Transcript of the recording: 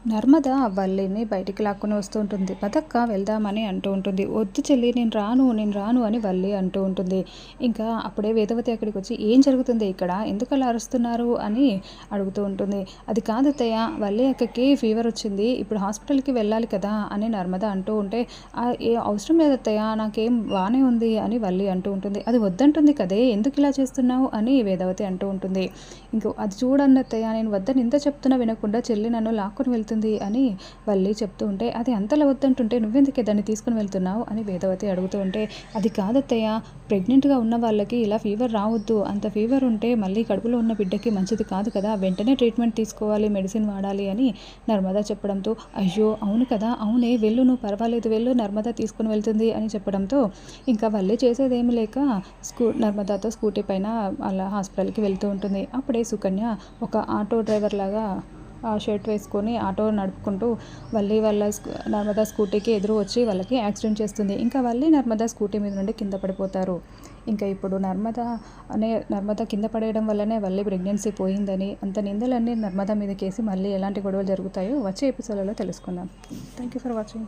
నర్మద వల్లిని బయటికి లాక్కొని వస్తూ ఉంటుంది. పదక్క వెళ్దామని అంటూ ఉంటుంది. వద్దు చెల్లి నేను రాను అని వల్లి అంటూ ఉంటుంది. ఇంకా అప్పుడే వేదవతి అక్కడికి వచ్చి ఏం జరుగుతుంది ఇక్కడ, ఎందుకు అలా అరుస్తున్నారు అని అడుగుతూ ఉంటుంది. అది కాదు అత్తయ్య, వల్లి అక్కకి ఫీవర్ వచ్చింది, ఇప్పుడు హాస్పిటల్కి వెళ్ళాలి కదా అని నర్మద అంటూ ఉంటే ఏ అవసరం లేదు అత్తయ్య, నాకేం బాగానే ఉంది అని వల్లి అంటూ ఉంటుంది. అది వద్దంటుంది కదే, ఎందుకు ఇలా చేస్తున్నావు అని వేదవతి అంటూ ఉంటుంది. ఇంకో అది చూడండి అత్తయ్య, నేను వద్దని ఇంత చెప్తున్నా వినకుండా చెల్లి నన్ను లాక్కొని వెళ్తుంది అని వల్లి చెప్తూ ఉంటే, అది అంతలా వద్దంటుంటే నువ్వెందుకే దాన్ని తీసుకుని వెళ్తున్నావు అని వేదవతి అడుగుతూ ఉంటే, అది కాదత్తయ్య, ప్రెగ్నెంట్గా ఉన్న వాళ్ళకి ఇలా ఫీవర్ రావద్దు, అంత ఫీవర్ ఉంటే మళ్ళీ కడుపులో ఉన్న బిడ్డకి మంచిది కాదు కదా, వెంటనే ట్రీట్మెంట్ తీసుకోవాలి, మెడిసిన్ వాడాలి అని నర్మద చెప్పడంతో, అయ్యో అవును కదా, అవునే వెళ్ళు, నువ్వు పర్వాలేదు వెళ్ళు, నర్మద తీసుకుని వెళ్తుంది అని చెప్పడంతో ఇంకా వల్లి చేసేదేమి లేక నర్మదాతో స్కూటీ పైన అలా హాస్పిటల్కి వెళ్తూ ఉంటుంది. అప్పుడే సుకన్య ఒక ఆటో డ్రైవర్ లాగా షర్ట్ వేసుకొని ఆటో నడుపుకుంటూ వాళ్ళ నర్మదా స్కూటీకి ఎదురు వచ్చి వాళ్ళకి యాక్సిడెంట్ చేస్తుంది. ఇంకా నర్మదా స్కూటీ మీద నుండి కింద పడిపోతారు. ఇంకా ఇప్పుడు నర్మద కింద పడేయడం వల్లనే వల్లి ప్రెగ్నెన్సీ పోయిందని, అంత నిందలన్నీ నర్మదా మీదకేసి మళ్ళీ ఎలాంటి గొడవలు జరుగుతాయో వచ్చే ఎపిసోడ్లలో తెలుసుకుందాం. Thank you for watching.